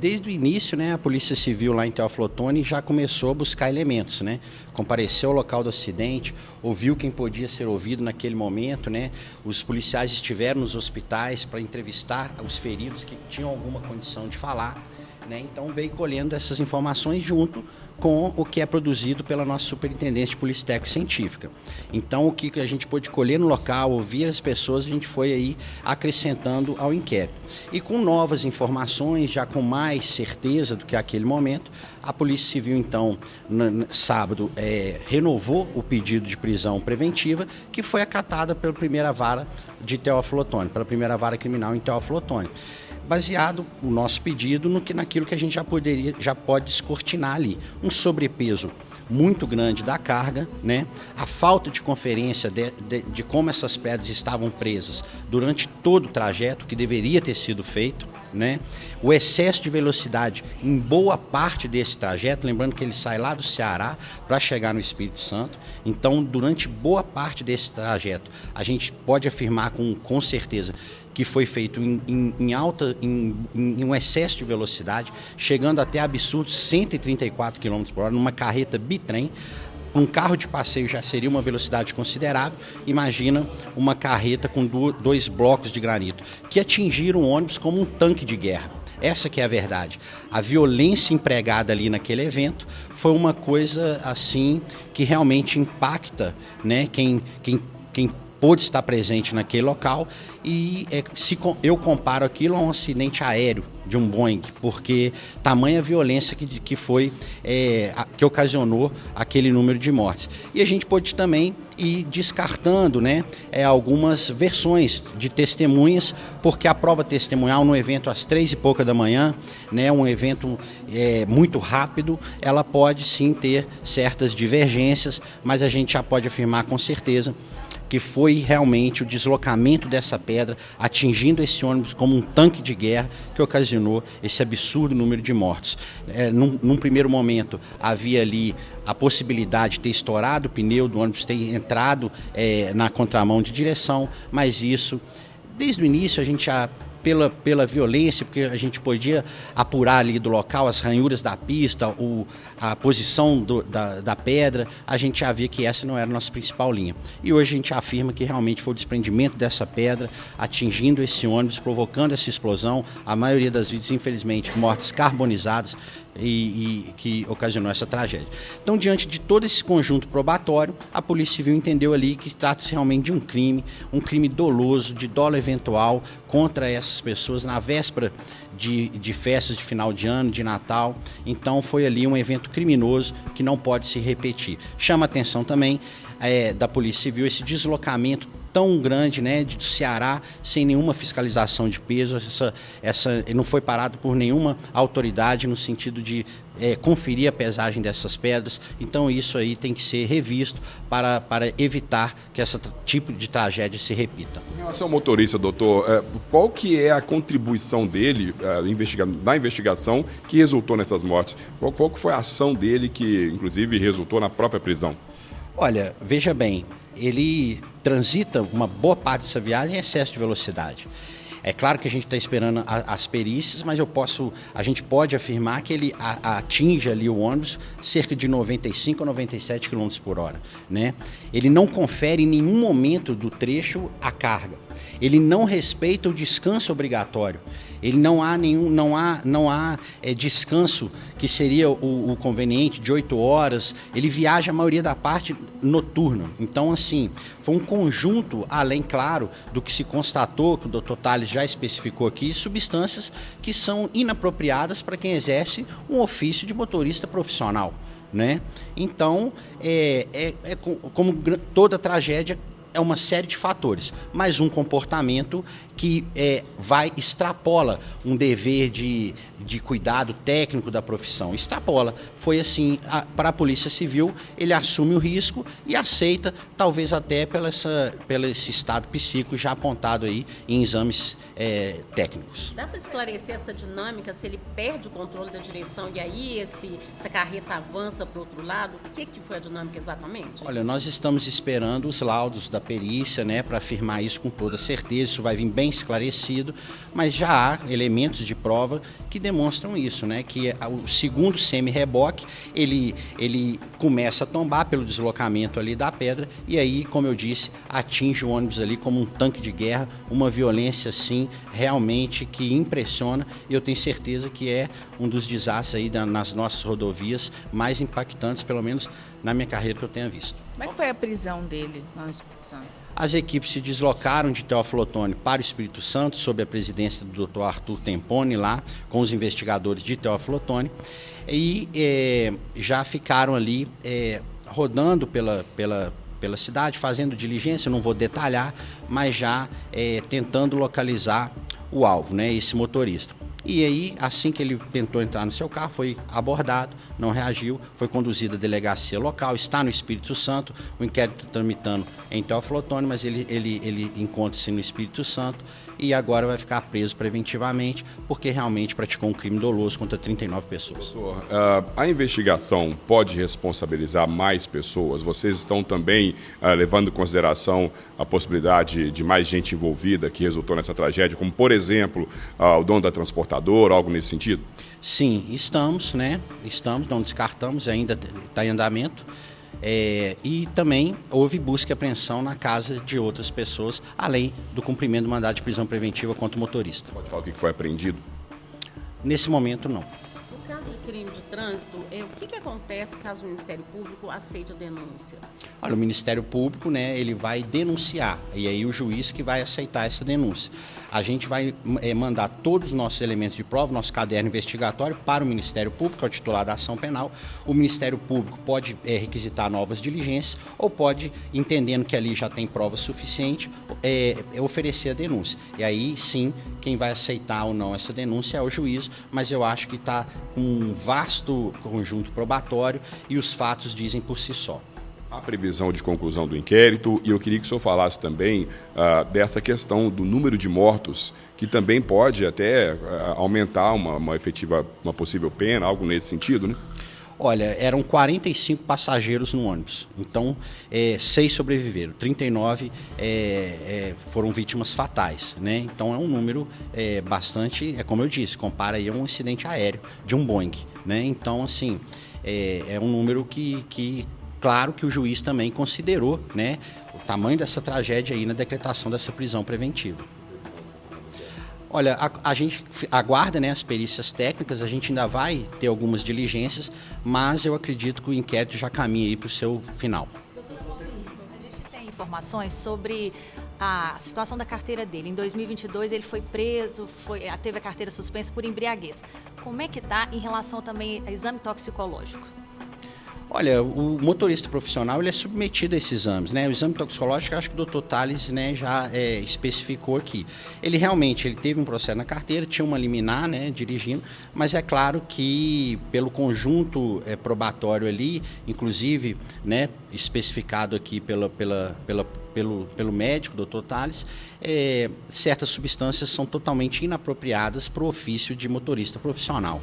Desde o início, né, a Polícia Civil lá em Teófilo Otoni já começou a buscar elementos, né? Compareceu ao local do acidente, ouviu quem podia ser ouvido naquele momento, né? Os policiais estiveram nos hospitais para entrevistar os feridos que tinham alguma condição de falar, né? Então veio colhendo essas informações junto com o que é produzido pela nossa Superintendência de Polícia Técnica Científica. Então, o que a gente pôde colher no local, ouvir as pessoas, a gente foi aí acrescentando ao inquérito. E com novas informações, já com mais certeza do que aquele momento, a Polícia Civil, então, no sábado, renovou o pedido de prisão preventiva, que foi acatada pela primeira vara de Teófilo Otoni, pela primeira vara criminal em Teófilo Otoni. Baseado o nosso pedido naquilo que a gente já pode descortinar ali. Um sobrepeso muito grande da carga, né? A falta de conferência de como essas pedras estavam presas durante todo o trajeto, que deveria ter sido feito, né? O excesso de velocidade em boa parte desse trajeto, lembrando que ele sai lá do Ceará para chegar no Espírito Santo. Então, durante boa parte desse trajeto, a gente pode afirmar com certeza que foi feito em um excesso de velocidade, chegando até absurdos 134 km por hora, numa carreta bitrem. Um carro de passeio já seria uma velocidade considerável. Imagina uma carreta com dois blocos de granito, que atingiram o ônibus como um tanque de guerra. Essa que é a verdade. A violência empregada ali naquele evento foi uma coisa assim que realmente impacta, né, quem pôde estar presente naquele local. E eu comparo aquilo a um acidente aéreo de um Boeing, porque tamanha violência que ocasionou aquele número de mortes. E a gente pôde também ir descartando, né, algumas versões de testemunhas, porque a prova testemunhal no evento às 3h pouca da manhã, né, um evento muito rápido, ela pode sim ter certas divergências, mas a gente já pode afirmar com certeza que foi realmente o deslocamento dessa pedra atingindo esse ônibus como um tanque de guerra que ocasionou esse absurdo número de mortos. Num primeiro momento havia ali a possibilidade de ter estourado o pneu do ônibus, ter entrado na contramão de direção, mas isso, desde o início, a gente já pela violência, porque a gente podia apurar ali do local as ranhuras da pista, a posição da pedra, a gente já via que essa não era a nossa principal linha. E hoje a gente afirma que realmente foi o desprendimento dessa pedra atingindo esse ônibus, provocando essa explosão, a maioria das vidas, infelizmente, mortes carbonizadas, e que ocasionou essa tragédia. Então, diante de todo esse conjunto probatório, a Polícia Civil entendeu ali que trata-se realmente de um crime doloso, de dolo eventual contra essas pessoas na véspera de festas de final de ano, de Natal. Então, foi ali um evento criminoso que não pode se repetir. Chama a atenção também da Polícia Civil esse deslocamento tão grande, né, do Ceará, sem nenhuma fiscalização de peso. Ele não foi parado por nenhuma autoridade no sentido de conferir a pesagem dessas pedras. Então isso aí tem que ser revisto para evitar que esse tipo de tragédia se repita. Em relação ao motorista, doutor, qual que é a contribuição dele na investigação que resultou nessas mortes? Qual que foi a ação dele que, inclusive, resultou na própria prisão? Olha, veja bem, ele transita uma boa parte dessa viagem em excesso de velocidade. É claro que a gente está esperando as perícias, mas a gente pode afirmar que ele atinge ali o ônibus cerca de 95 a 97 km por hora, né? Ele não confere em nenhum momento do trecho a carga. Ele não respeita o descanso obrigatório. Ele não há descanso que seria o conveniente de 8 horas. Ele viaja a maioria da parte noturna. Então, assim, foi um conjunto, além, claro, do que se constatou, que o Dr. Tales já especificou aqui, substâncias que são inapropriadas para quem exerce um ofício de motorista profissional, né? Então, como toda tragédia, é uma série de fatores, mas um comportamento que extrapola um dever de cuidado técnico da profissão. Extrapola. Foi assim, para a Polícia Civil, ele assume o risco e aceita, talvez até pelo esse estado psíquico já apontado aí em exames técnicos. Dá para esclarecer essa dinâmica, se ele perde o controle da direção e aí essa carreta avança para o outro lado? O que foi a dinâmica exatamente? Olha, nós estamos esperando os laudos da perícia, né, para afirmar isso com toda certeza. Isso vai vir bem bem esclarecido, mas já há elementos de prova que demonstram isso, né? Que o segundo semi-reboque, ele começa a tombar pelo deslocamento ali da pedra e aí, como eu disse, atinge o ônibus ali como um tanque de guerra, uma violência, assim, realmente que impressiona, e eu tenho certeza que é um dos desastres aí nas nossas rodovias mais impactantes, pelo menos na minha carreira que eu tenha visto. Como é que foi a prisão dele lá no Espírito Santo? As equipes se deslocaram de Teófilo Otoni para o Espírito Santo, sob a presidência do Dr. Arthur Temponi, lá com os investigadores de Teófilo Otoni, e já ficaram ali rodando pela cidade, fazendo diligência, não vou detalhar, mas já tentando localizar o alvo, né, esse motorista. E aí, assim que ele tentou entrar no seu carro, foi abordado, não reagiu, foi conduzido à delegacia local, está no Espírito Santo, o inquérito tramitando em Teófilo Otoni, mas ele encontra-se no Espírito Santo e agora vai ficar preso preventivamente porque realmente praticou um crime doloso contra 39 pessoas. Doutor, a investigação pode responsabilizar mais pessoas? Vocês estão também levando em consideração a possibilidade de mais gente envolvida que resultou nessa tragédia, como, por exemplo, o dono da transportadora, algo nesse sentido? Sim, estamos, né? Estamos, não descartamos, ainda está em andamento. E também houve busca e apreensão na casa de outras pessoas, além do cumprimento do mandado de prisão preventiva contra o motorista. Pode falar o que foi apreendido? Nesse momento, não. No caso de crime de trânsito, o que acontece caso o Ministério Público aceite a denúncia? Olha, o Ministério Público, né, ele vai denunciar, e aí o juiz que vai aceitar essa denúncia. A gente vai mandar todos os nossos elementos de prova, nosso caderno investigatório, para o Ministério Público, que é o titular da ação penal. O Ministério Público pode requisitar novas diligências ou pode, entendendo que ali já tem prova suficiente, oferecer a denúncia. E aí, sim, quem vai aceitar ou não essa denúncia é o juiz, mas eu acho que está com um vasto conjunto probatório e os fatos dizem por si só. A previsão de conclusão do inquérito, e eu queria que o senhor falasse também dessa questão do número de mortos, que também pode até aumentar uma possível pena, algo nesse sentido, né? Olha, eram 45 passageiros no ônibus, então 6 sobreviveram, 39 foram vítimas fatais, né? Então é um número bastante, como eu disse, compara aí a um acidente aéreo de um Boeing, né? Então, assim, é um número que claro que o juiz também considerou, né, o tamanho dessa tragédia aí na decretação dessa prisão preventiva. Olha, a gente aguarda, né, as perícias técnicas, a gente ainda vai ter algumas diligências, mas eu acredito que o inquérito já caminha aí para o seu final. A gente tem informações sobre a situação da carteira dele. Em 2022 ele foi preso, teve a carteira suspensa por embriaguez. Como é que está em relação também ao exame toxicológico? Olha, o motorista profissional ele é submetido a esses exames, né? O exame toxicológico, acho que o Dr. Tales, né, já especificou aqui. Ele teve um processo na carteira, tinha uma liminar, né, dirigindo, mas é claro que pelo conjunto probatório ali, inclusive, né, especificado aqui pelo médico, Dr. Tales, certas substâncias são totalmente inapropriadas para o ofício de motorista profissional.